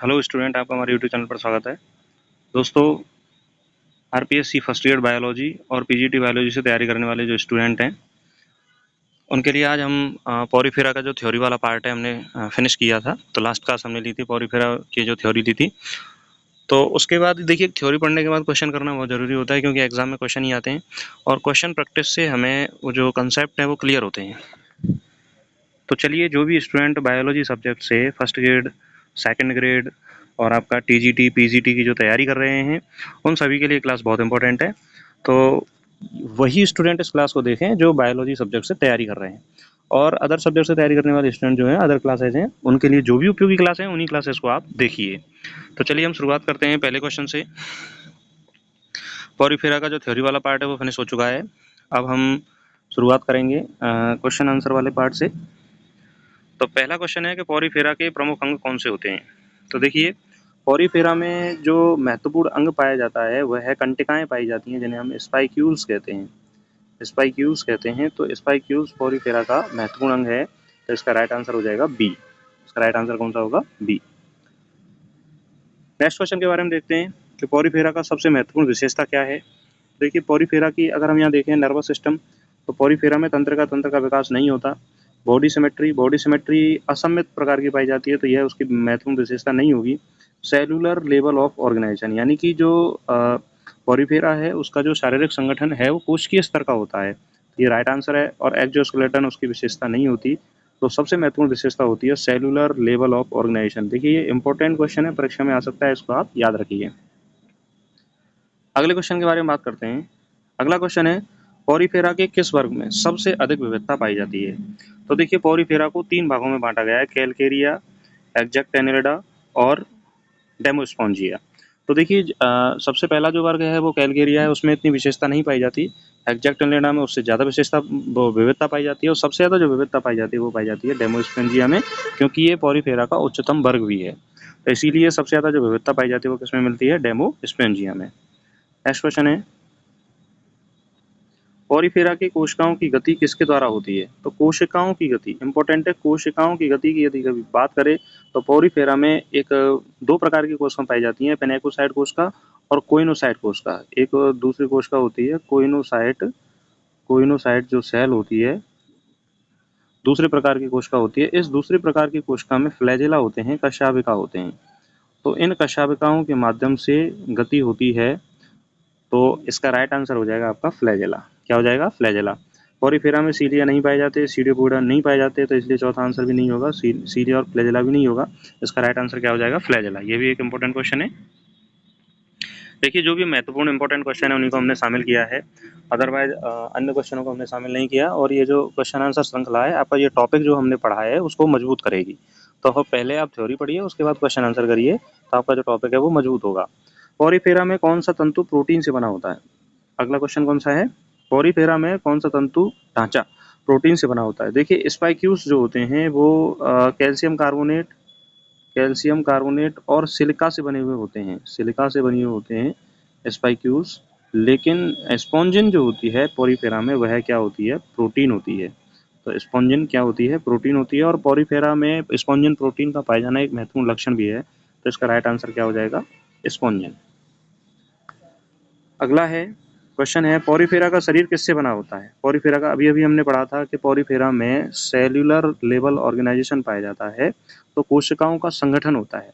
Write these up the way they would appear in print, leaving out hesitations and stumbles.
Hello student, आपका हमारे YouTube channel पर स्वागत है। दोस्तों, आरपीएससी फर्स्ट ईयर बायोलॉजी और पीजीटी बायोलॉजी से तैयारी करने वाले जो स्टूडेंट हैं, उनके लिए आज हम पॉरीफेरा का जो थ्योरी वाला पार्ट है हमने फिनिश किया था। तो लास्ट क्लास हमने ली थी पॉरीफेरा की जो थ्योरी ली थी। तो उसके बाद देखिए, थ्योरी पढ़ने के बाद क्वेश्चन करना बहुत ज़रूरी होता है, क्योंकि एग्जाम में क्वेश्चन ही आते हैं और क्वेश्चन प्रैक्टिस से हमें वो जो कंसेप्ट है वो क्लियर होते हैं। तो चलिए, जो भी स्टूडेंट बायोलॉजी सब्जेक्ट से फर्स्ट ग्रेड, सेकंड ग्रेड और आपका टीजीटी पीजीटी की जो तैयारी कर रहे हैं, उन सभी के लिए क्लास बहुत इंपॉर्टेंट है। तो वही स्टूडेंट इस क्लास को देखें जो बायोलॉजी सब्जेक्ट से तैयारी कर रहे हैं, और अदर सब्जेक्ट से तैयारी करने वाले स्टूडेंट जो हैं, अदर क्लासेज हैं, उनके लिए जो भी उपयोगी क्लास है उन्हीं क्लासेस को आप देखिए। तो चलिए हम शुरुआत करते हैं पहले क्वेश्चन से। पॉरीफेरा का जो थ्योरी वाला पार्ट है वो फिनिश हो चुका है। अब हम शुरुआत करेंगे क्वेश्चन आंसर वाले पार्ट से। तो पहला क्वेश्चन है कि पॉरीफेरा के प्रमुख अंग कौन से होते हैं। तो देखिए, पॉरीफेरा में जो महत्वपूर्ण अंग पाया जाता है वह है कंटिकाएं पाई जाती हैं, जिन्हें हम स्पाइक्यूल्स कहते हैं। स्पाइक्यूल्स कहते हैं। तो स्पाइक्यूल्स पॉरीफेरा का महत्वपूर्ण अंग है। तो इसका राइट आंसर हो जाएगा बी। इसका राइट आंसर कौन सा होगा? बी। नेक्स्ट क्वेश्चन के बारे में देखते हैं कि पॉरीफेरा का सबसे महत्वपूर्ण विशेषता क्या है। देखिए, पॉरीफेरा की अगर हम यहाँ देखें नर्वस सिस्टम, तो पॉरीफेरा में तंत्र का विकास नहीं होता। बॉडी सिमेट्री असममित प्रकार की पाई जाती है, तो यह उसकी महत्वपूर्ण विशेषता नहीं होगी। सेलुलर लेवल ऑफ ऑर्गेनाइजेशन, यानी कि जो पॉरीफेरा है उसका जो शारीरिक संगठन है वो कोशिकीय स्तर का होता है। ये राइट आंसर है। और एक्सोस्केलेटन उसकी विशेषता नहीं होती। तो सबसे महत्वपूर्ण विशेषता होती है सेलुलर लेवल ऑफ ऑर्गेनाइजेशन। देखिए, ये इंपॉर्टेंट क्वेश्चन है, परीक्षा में आ सकता है, इसको आप याद रखिए। अगले क्वेश्चन के बारे में बात करते हैं। अगला क्वेश्चन है, पॉरीफेरा के किस वर्ग में सबसे अधिक विविधता पाई जाती है। तो देखिए, पॉरीफेरा को 3 भागों में बांटा गया है, कैलकेरिया, एग्जैक्ट एनिलिडा और डेमोस्पोंजिया। तो देखिए, सबसे पहला जो वर्ग है वो कैलकेरिया है, उसमें इतनी विशेषता नहीं पाई जाती। एग्जैक्ट एनिलिडा में उससे ज़्यादा विविधता पाई जाती है, और सबसे ज़्यादा जो विविधता पाई जाती है वो पाई जाती है डेमोस्पोंजिया में, क्योंकि ये पॉरीफेरा का उच्चतम वर्ग भी है। तो इसीलिए सबसे ज़्यादा जो विविधता पाई जाती है वो किसमें मिलती है? डेमोस्पोंजिया में। नेक्स्ट क्वेश्चन है, पॉरीफेरा की कोशिकाओं की गति किसके द्वारा होती है। तो कोशिकाओं की गति इंपॉर्टेंट है। कोशिकाओं की गति की यदि कभी बात करें तो पॉरीफेरा में एक 2 प्रकार की कोशिकाएं पाई जाती हैं, पेनेकोसाइट कोशिका और कोइनोसाइट कोशिका। एक दूसरी कोशिका होती है कोइनोसाइट। कोइनोसाइट जो सेल होती है, दूसरे प्रकार की कोशिका होती है। इस दूसरे प्रकार की कोशिका में फ्लैजेला होते हैं, कशाभिका होते हैं। तो इन कशाभिकाओं के माध्यम से गति होती है। तो इसका राइट आंसर हो जाएगा आपका फ्लैजेला। क्या हो जाएगा? फ्लैजेला। पॉरीफेरा में सीलिया नहीं पाए जाते, सीडियोपोडा नहीं पाए जाते, तो इसलिए चौथा आंसर भी नहीं होगा, सीलिया और फ्लैजेला भी नहीं होगा। इसका राइट आंसर क्या हो जाएगा? फ्लैजेला। ये भी एक इंपॉर्टेंट क्वेश्चन है। देखिए, जो भी महत्वपूर्ण इंपॉर्टेंट क्वेश्चन है उन्हीं को हमने शामिल किया है, अदरवाइज अन्य क्वेश्चनों को हमने शामिल नहीं किया। और ये जो क्वेश्चन आंसर श्रृंखला है, आपका ये टॉपिक जो हमने पढ़ा है उसको मजबूत करेगी। तो पहले आप थ्योरी पढ़िए, उसके बाद क्वेश्चन आंसर करिए, तो आपका जो टॉपिक है वो मजबूत होगा। पॉरीफेरा में कौन सा तंतु प्रोटीन से बना होता है? अगला क्वेश्चन कौन सा है? पॉरीफेरा में कौन सा तंतु ढांचा प्रोटीन से बना होता है? देखिए, स्पाइक्यूल्स जो होते हैं वो कैल्शियम कार्बोनेट और सिलिका से बने हुए होते हैं। सिलिका से बने हुए होते हैं स्पाइक्यूल्स। लेकिन स्पॉन्जिन जो होती है पॉरीफेरा में, वह क्या होती है? प्रोटीन होती है। तो स्पॉन्जिन क्या होती है? प्रोटीन होती है। और पॉरीफेरा में स्पॉन्जिन प्रोटीन का पाया जाना एक महत्वपूर्ण लक्षण भी है। तो इसका राइट आंसर क्या हो जाएगा? स्पॉन्जिन। अगला है, क्वेश्चन है, पॉरीफेरा का शरीर किससे बना होता है? पॉरीफेरा का अभी अभी हमने पढ़ा था कि पॉरीफेरा में सेल्यूलर लेवल ऑर्गेनाइजेशन पाया जाता है। तो कोशिकाओं का संगठन होता है।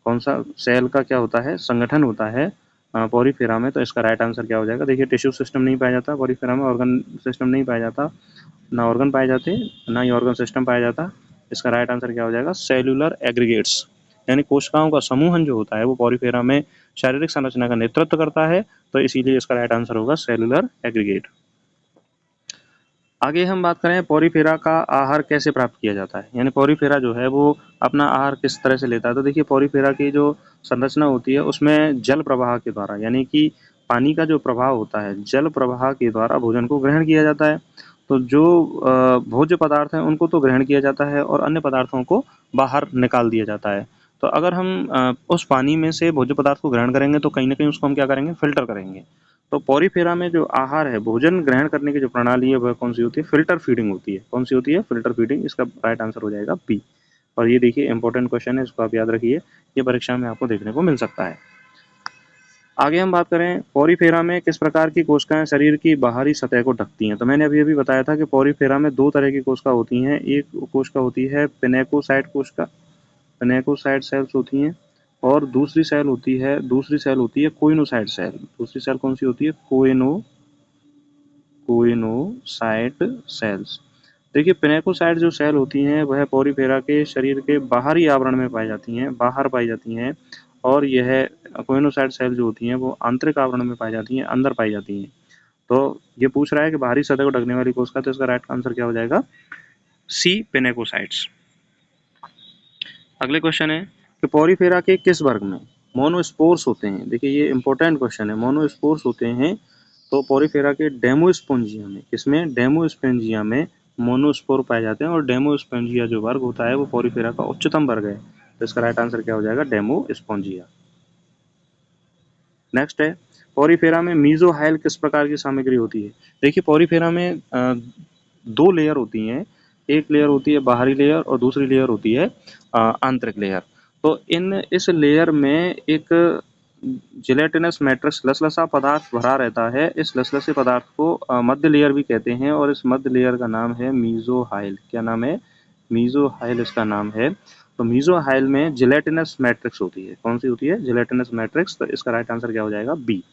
कौन सा? सेल का क्या होता है? संगठन होता है पॉरीफेरा में। तो इसका राइट आंसर क्या हो जाएगा? देखिए, टिश्यू सिस्टम नहीं पाया जाता पॉरीफेरा में, ऑर्गन सिस्टम नहीं पाया जाता, ना ऑर्गन पाए जाते, ना ही ऑर्गन सिस्टम पाया जाता। इसका राइट आंसर क्या हो जाएगा? सेल्यूलर एग्रीगेट्स, यानी कोशिकाओं का समूहन जो होता है वो पॉरीफेरा में शारीरिक संरचना का नेतृत्व करता है। तो इसीलिए इसका राइट आंसर होगा सेलुलर एग्रीगेट। आगे हम बात करें पॉरीफेरा का आहार कैसे प्राप्त किया जाता है, यानी पॉरीफेरा जो है वो अपना आहार किस तरह से लेता है। तो देखिए, पॉरीफेरा की जो संरचना होती है उसमें जल प्रवाह के द्वारा, यानी कि पानी का जो प्रभाव होता है, जल प्रवाह के द्वारा भोजन को ग्रहण किया जाता है। तो जो भोज्य पदार्थ हैं उनको तो ग्रहण किया जाता है और अन्य पदार्थों को बाहर निकाल दिया जाता है। तो अगर हम उस पानी में से भोज्य पदार्थ को ग्रहण करेंगे तो कहीं ना कहीं उसको हम क्या करेंगे? फिल्टर करेंगे। तो पॉरीफेरा में जो आहार है, भोजन ग्रहण करने की जो प्रणाली है, वह कौन सी होती है? फिल्टर फीडिंग होती है। कौन सी होती है? Filter feeding. इसका राइट आंसर हो जाएगा बी। और ये देखिए इंपॉर्टेंट क्वेश्चन है, इसको आप याद रखिए, ये परीक्षा में आपको देखने को मिल सकता है। आगे हम बात करें पोरीफेरा में किस प्रकार की कोशिकाएं शरीर की बाहरी सतह को ढकती हैं। तो मैंने अभी बताया था कि पोरीफेरा में दो तरह की कोशिका होती हैं। एक कोशिका होती है पिनेकोसाइट कोशिका, पिनेकोसाइट सेल्स होती हैं, और दूसरी सेल होती है कोइनोसाइट सेल। दूसरी सेल कौन सी होती है? Choanocyte cells. देखिए पिनेकोसाइट जो सेल होती हैं वह पोरीफेरा के शरीर के बाहरी आवरण में पाई जाती हैं, बाहर पाई जाती हैं, और यह कोइनोसाइट सेल जो होती हैं वो आंतरिक आवरण में पाई जाती हैं, अंदर पाई जाती हैं। तो ये पूछ रहा है कि बाहरी सतह को ढकने वाली कोशिका, तो इसका राइट आंसर क्या हो जाएगा? सी, पिनेकोसाइट्स। अगले क्वेश्चन है कि पोरीफेरा के किस वर्ग में मोनोस्पोर्स होते हैं। देखिए ये इंपॉर्टेंट क्वेश्चन है, मोनोस्पोर्स होते हैं तो पोरीफेरा के डेमोस्पोंजिया में, किसमें? डेमोस्पोंजिया में मोनोस्पोर पाए जाते हैं, और डेमोस्पोंजिया जो वर्ग होता है वो पोरीफेरा का उच्चतम वर्ग है, तो इसका राइट आंसर क्या हो जाएगा? डेमोस्पोंजिया। नेक्स्ट है पोरीफेरा में मीजोहाइल किस प्रकार की सामग्री होती है। देखिए पोरीफेरा में दो लेयर होती हैं, एक लेयर होती है बाहरी लेयर और दूसरी लेयर होती है आंतरिक लेयर। तो इस लेयर में एक जिलेटिनस मैट्रिक्स लसलसा पदार्थ भरा रहता है। इस लसलसे पदार्थ को मध्य लेयर भी कहते हैं, और इस मध्य लेयर का नाम है मीजोहाइल। क्या नाम है? मीजोहाइल इसका नाम है। तो मीजोहाइल में जिलेटिनस मैट्रिक्स होती है। कौन सी होती है? Gelatinous matrix. तो इसका राइट आंसर क्या हो जाएगा? बी।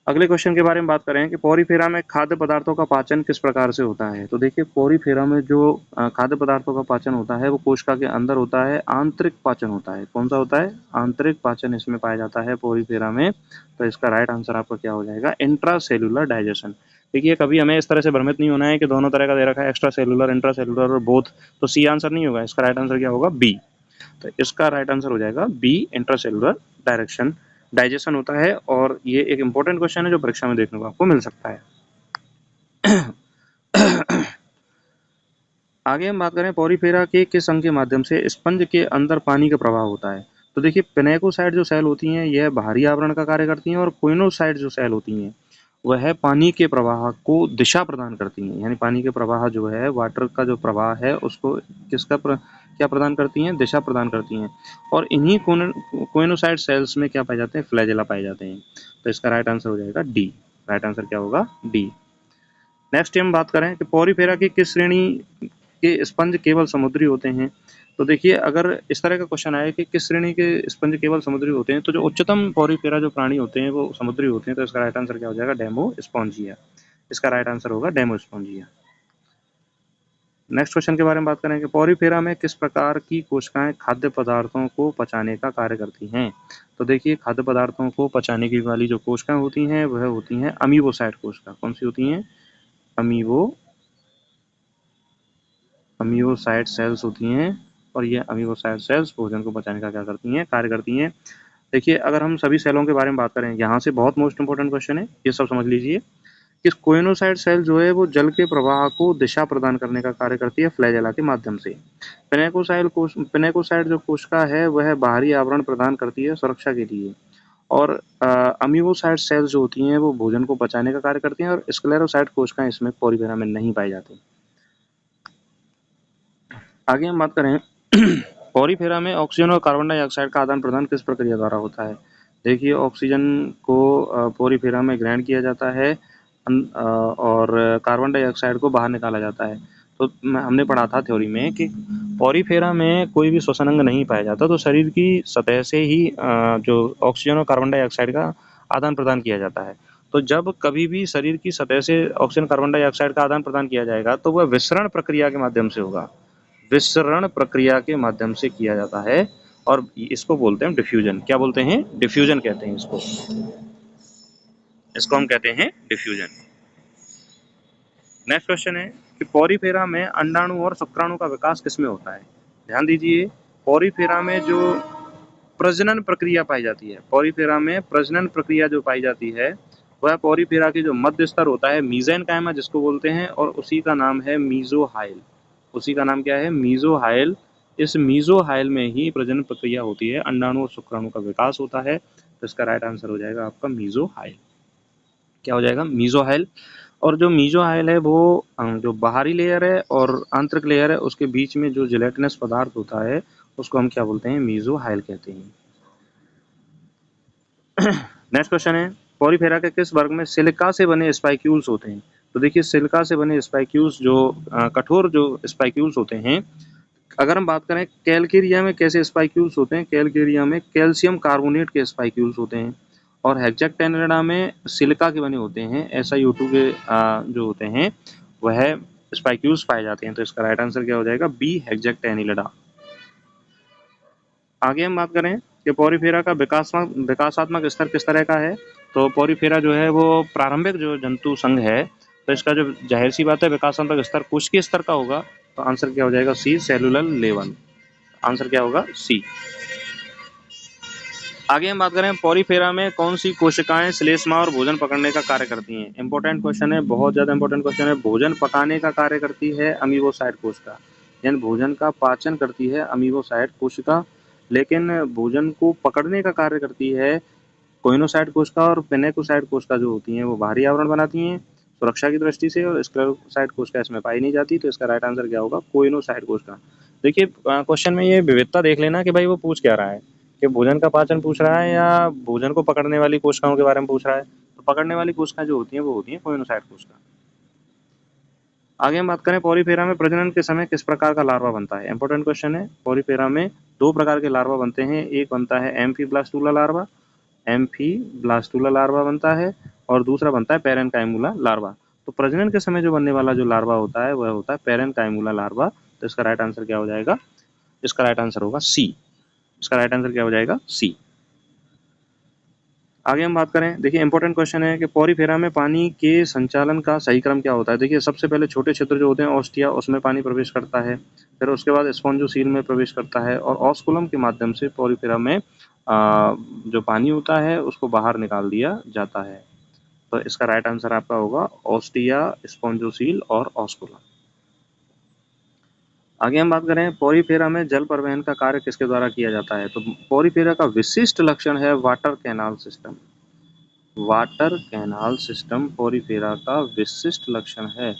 अगले क्वेश्चन के बारे में बात करें कि पोरीफेरा में खाद्य पदार्थों का पाचन किस प्रकार से होता है। तो देखिए पोरीफेरा में जो खाद्य पदार्थों का पाचन होता है वो कोशिका के अंदर होता है, आंतरिक पाचन होता है। कौन सा होता है? आंतरिक पाचन इसमें पाया जाता है पोरीफेरा में। तो इसका राइट आंसर आपका क्या हो जाएगा? Intra cellular digestion. देखिए कभी हमें इस तरह से भ्रमित नहीं होना है कि दोनों तरह का दे रखा है, एक्स्ट्रा सेलुलर, इंट्रा सेलुलर और बोथ, तो सी आंसर नहीं होगा। इसका राइट आंसर क्या होगा? बी। तो इसका राइट आंसर हो जाएगा B, intracellular direction digestion होता है, और ये एक इंपॉर्टेंट क्वेश्चन है जो परीक्षा में देखने को आपको मिल सकता है। आगे हम बात करें पोरीफेरा के किस अंग के माध्यम से स्पंज के अंदर पानी का प्रवाह होता है। तो देखिए पिनेकोसाइट जो सेल होती हैं यह बाहरी आवरण का कार्य करती हैं, और कोइनोसाइट जो सेल होती हैं वह पानी के प्रवाह को दिशा प्रदान करती हैं। यानी पानी के प्रवाह जो है, वाटर का जो प्रवाह है उसको क्या प्रदान करती हैं? दिशा प्रदान करती हैं। और इन्हीं कोइनोसाइट सेल्स में क्या पाए जाते हैं? फ्लैजेला पाए जाते हैं। तो इसका राइट आंसर हो जाएगा डी। राइट आंसर क्या होगा? डी। नेक्स्ट हम बात करें कि पोरीफेरा की किस श्रेणी के स्पंज केवल समुद्री होते हैं। तो देखिए अगर इस तरह का क्वेश्चन आए कि किस श्रेणी के स्पंज केवल समुद्री होते हैं, तो जो उच्चतम पोरीफेरा जो प्राणी होते हैं वो समुद्री होते हैं। तो इसका राइट आंसर क्या हो जाएगा? डेमोस्पोंजिया। इसका राइट आंसर होगा डेमोस्पोंजिया। नेक्स्ट क्वेश्चन के बारे में बात करें कि पोरीफेरा में किस प्रकार की कोशिकाएं खाद्य पदार्थों को पचाने का कार्य करती हैं। तो देखिए खाद्य पदार्थों को पचाने की वाली जो कोशिकाएं होती हैं वह होती हैं अमीबोसाइट कोशिका। कौन सी होती हैं? अमीबोसाइट सेल्स होती हैं, और ये अमीबोसाइट सेल्स भोजन को पचाने का क्या करती हैं? कार्य करती हैं। देखिए अगर हम सभी सेलों के बारे में बात करें, यहाँ से बहुत मोस्ट इंपोर्टेंट क्वेश्चन है, ये सब समझ लीजिए कि कोइनोसाइट सेल जो है वो जल के प्रवाह को दिशा प्रदान करने का कार्य करती है फ्लैजेला के माध्यम से। पिनेकोसाइट जो कोशिका है वह बाहरी आवरण प्रदान करती है सुरक्षा के लिए, और अमीबोसाइट सेल्स जो होती हैं वो भोजन को पचाने का कार्य करती हैं, और स्क्लेरोसाइट कोशिकाएं इसमें पोरीफेरा में नहीं पाई जाती। आगे हम बात करें पोरीफेरा में ऑक्सीजन और कार्बन डाइऑक्साइड का आदान प्रदान किस प्रक्रिया द्वारा होता है। देखिए ऑक्सीजन को पोरीफेरा में ग्रहण किया जाता है, और कार्बन डाइऑक्साइड को बाहर निकाला जाता है। तो हमने पढ़ा था थ्योरी में कि पोरीफेरा में कोई भी श्वसन अंग नहीं पाया जाता, तो शरीर की सतह से ही जो ऑक्सीजन और कार्बन डाइऑक्साइड का आदान प्रदान किया जाता है। तो जब कभी भी शरीर की सतह से ऑक्सीजन कार्बन डाइऑक्साइड का आदान प्रदान किया जाएगा तो वह विसरण प्रक्रिया के माध्यम से होगा। विसरण प्रक्रिया के माध्यम से किया जाता है, और इसको बोलते हैं डिफ्यूजन। क्या बोलते हैं? डिफ्यूजन कहते हैं इसको हम कहते हैं डिफ्यूजन। नेक्स्ट क्वेश्चन है कि पोरीफेरा में अंडाणु और शुक्राणु का विकास किसमें होता है। ध्यान दीजिए पोरीफेरा में जो प्रजनन प्रक्रिया पाई जाती है, पोरीफेरा में प्रजनन प्रक्रिया जो पाई जाती है वह पोरीफेरा की जो मध्य स्तर होता है मीजेनकाइमा जिसको बोलते हैं, और उसी का नाम है मीजोहाइल। उसी का नाम क्या है? मीजोहाइल। इस मीजोहाइल में ही प्रजनन प्रक्रिया होती है, अंडाणु और शुक्राणु का विकास होता है। तो इसका राइट आंसर हो जाएगा आपका मीजोहाइल। क्या हो जाएगा? मीजोहाइल। और जो मीजोहाइल है वो जो बाहरी लेयर है और आंतरिक लेयर है उसके बीच में जो जिलेटिनस पदार्थ होता है उसको हम क्या बोलते हैं, मीजोहाइल कहते हैं। नेक्स्ट क्वेश्चन है, पॉलीफेरा के किस वर्ग में सिलिका से बने स्पाइक्यूल्स होते हैं? तो देखिए सिलिका से बने स्पाइक्यूल्स जो कठोर जो स्पाइक्यूल्स होते हैं, अगर हम बात करें कैलकेरिया में कैसे स्पाइक्यूल्स होते हैं, कैलकेरिया में कैल्शियम कार्बोनेट के स्पाइक्यूल्स होते हैं और हेक्सेक्टेनिलिडा में सिलिका के बने होते हैं, SiO2 के जो होते हैं वह स्पाइक्यूल्स पाए जाते हैं। तो इसका राइट आंसर क्या हो जाएगा, बी हेक्सेक्टेनिलिडा। आगे हम बात करें कि पॉरीफेरा का विकासात्मक स्तर किस तरह का है, तो पॉरीफेरा जो है वो प्रारंभिक जो जंतु संघ है, तो इसका जो जाहिर सी बात है विकासात्मक स्तर कोशिकीय स्तर का होगा, तो आंसर क्या हो जाएगा, सी सेलुलर लेवल। आंसर क्या होगा, सी। आगे हम बात करें पॉरीफेरा में कौन सी कोशिकाएं श्लेष्मा और भोजन पकड़ने का कार्य करती हैं। इंपॉर्टेंट क्वेश्चन है, बहुत ज्यादा इंपॉर्टेंट क्वेश्चन है। भोजन पकाने का कार्य करती है अमीबोसाइट कोशिका, यानी भोजन का पाचन करती है अमीबोसाइट कोशिका, लेकिन भोजन को पकड़ने का कार्य करती है कोइनोसाइट कोशिका और पेनेकोसाइट कोशिका जो होती हैं वो बाहरी आवरण बनाती हैं सुरक्षा की दृष्टि से, और स्क्लेरोसाइट कोशिका इसमें पाई नहीं जाती। तो इसका राइट आंसर क्या होगा, कोइनोसाइट कोशिका। देखिए क्वेश्चन में ये विविधता देख लेना कि भाई वो पूछ क्या रहा है, कि भोजन का पाचन पूछ रहा है या भोजन को पकड़ने वाली कोशिकाओं के बारे में पूछ रहा है। तो पकड़ने वाली कोशिका जो होती है वो होती है कोइनोसाइट कोशिका। आगे हम बात करें पॉरीफेरा में प्रजनन के समय किस प्रकार का लार्वा बनता है। इंपॉर्टेंट क्वेश्चन है, पॉरीफेरा में दो प्रकार के लार्वा बनते हैं, एक बनता है एम्फीब्लास्टुला लार्वा, एम्फीब्लास्टुला लार्वा बनता है, और दूसरा बनता है पैरेन्काइमुला लार्वा। तो प्रजनन के समय जो बनने वाला जो लार्वा होता है वह होता है पैरेन्काइमुला लार्वा। तो इसका राइट आंसर क्या हो जाएगा, इसका राइट आंसर होगा सी। इसका राइट आंसर क्या हो जाएगा, सी। आगे हम बात करें, देखिए इंपॉर्टेंट क्वेश्चन है कि पॉरीफेरा में पानी के संचालन का सही क्रम क्या होता है। देखिए सबसे पहले छोटे छिद्र जो होते हैं ऑस्टिया उसमें पानी प्रवेश करता है, फिर उसके बाद स्पॉन्जोसील में प्रवेश करता है, और ऑस्कुलम के माध्यम से पॉरीफेरा में जो पानी होता है उसको बाहर निकाल दिया जाता है। तो इसका राइट आंसर आपका होगा ऑस्टिया, स्पॉन्जोसील और ऑस्कुलम। आगे हम बात करें पॉरीफेरा में जल परिवहन का कार्य किसके द्वारा किया जाता है। तो पॉरीफेरा का विशिष्ट लक्षण है water canal system. Water canal system Porifera का विशिष्ट लक्षण है,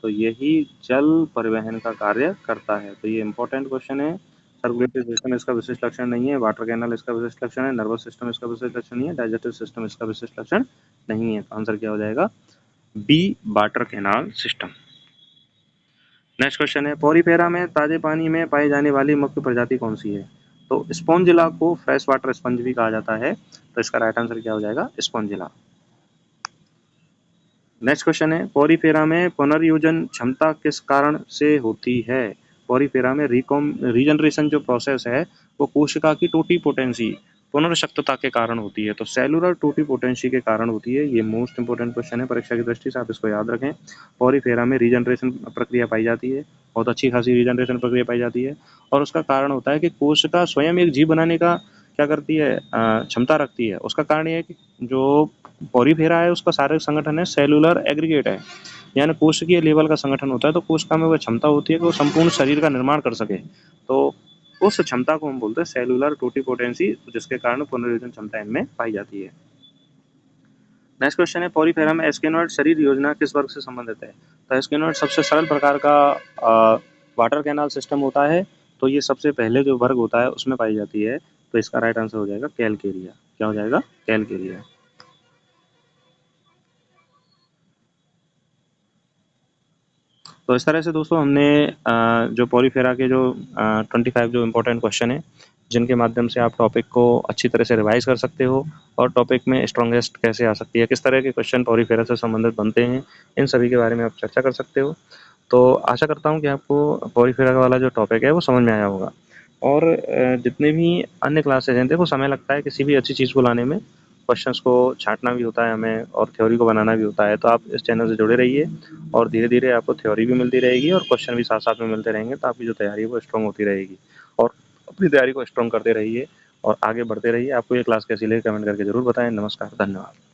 तो यही जल परिवहन का कार्य करता है। तो ये इंपॉर्टेंट क्वेश्चन है। सर्कुलेटरी सिस्टम इसका विशिष्ट लक्षण नहीं है, वाटर कैनाल इसका विशिष्ट लक्षण है, नर्वस सिस्टम इसका विशिष्ट लक्षण नहीं है, डाइजेस्टिव सिस्टम इसका विशिष्ट लक्षण नहीं है। तो आंसर क्या हो जाएगा, B water canal system. Next question है, पॉरीफेरा में ताजे पानी में पाई जाने वाली मुख्य प्रजाति कौन सी है। तो स्पॉन्जिला को फ्रेश वाटर स्पंज भी कहा जाता है। तो इसका राइट आंसर क्या हो जाएगा, स्पॉन्जिला। नेक्स्ट क्वेश्चन है, पॉरीफेरा में पुनर्योजन क्षमता किस कारण से होती है। पॉरीफेरा में रीजनरेशन जो प्रोसेस है वो कोशिका की टोटीपोटेंसी पुनर्शक्तता के कारण होती है। तो सेलुलर टोटीपोटेंसी के कारण होती है। ये मोस्ट इंपोर्टेंट क्वेश्चन है परीक्षा की दृष्टि से, आप इसको याद रखें। पॉरीफेरा में रीजनरेशन प्रक्रिया पाई जाती है, बहुत अच्छी खासी रीजनरेशन प्रक्रिया पाई जाती है, और उसका कारण होता है कि कोशिका स्वयं एक जीव बनाने का क्या करती है, क्षमता रखती है। उसका कारण ये है कि जो पॉरीफेरा है उसका शारीरिक संगठन है सेलुलर एग्रीगेट है, यानी कोशिकीय लेवल का संगठन होता है। तो कोशिका में वह क्षमता होती है कि वो संपूर्ण शरीर का निर्माण कर सके। तो उस क्षमता को हम बोलते हैं सेलुलर टोटीपोटेंसी, जिसके कारण पुनर्योजन क्षमता इनमें पाई जाती है। नेक्स्ट क्वेश्चन है, पॉरीफेरा में एस्केनोइड शरीर योजना किस वर्ग से संबंधित है। तो एस्केनोइड सबसे सरल प्रकार का वाटर कैनाल सिस्टम होता है, तो ये सबसे पहले जो वर्ग होता है उसमें पाई जाती है। तो इसका राइट आंसर हो जाएगा कैलकेरिया। क्या हो जाएगा, कैलकेरिया। तो इस तरह से दोस्तों हमने जो पॉलीफेरा के जो 25 जो इम्पोर्टेंट क्वेश्चन है, जिनके माध्यम से आप टॉपिक को अच्छी तरह से रिवाइज कर सकते हो, और टॉपिक में स्ट्रॉन्गेस्ट कैसे आ सकती है, किस तरह के क्वेश्चन पॉलीफेरा से संबंधित बनते हैं, इन सभी के बारे में आप चर्चा कर सकते हो। तो आशा करता हूँ कि आपको पॉलीफेरा वाला जो टॉपिक है वो समझ में आया होगा। और जितने भी अन्य क्लासेज हैं, देखो समय लगता है किसी भी अच्छी चीज़ को लाने में, क्वेश्चंस को छांटना भी होता है हमें और थ्योरी को बनाना भी होता है। तो आप इस चैनल से जुड़े रहिए, और धीरे धीरे आपको थ्योरी भी मिलती रहेगी और क्वेश्चन भी साथ साथ में मिलते रहेंगे। तो आपकी जो तैयारी है वो स्ट्रॉन्ग होती रहेगी, और अपनी तैयारी को स्ट्रॉन्ग करते रहिए और आगे बढ़ते रहिए। आपको ये क्लास कैसी लगी कमेंट करके जरूर बताएं। नमस्कार, धन्यवाद।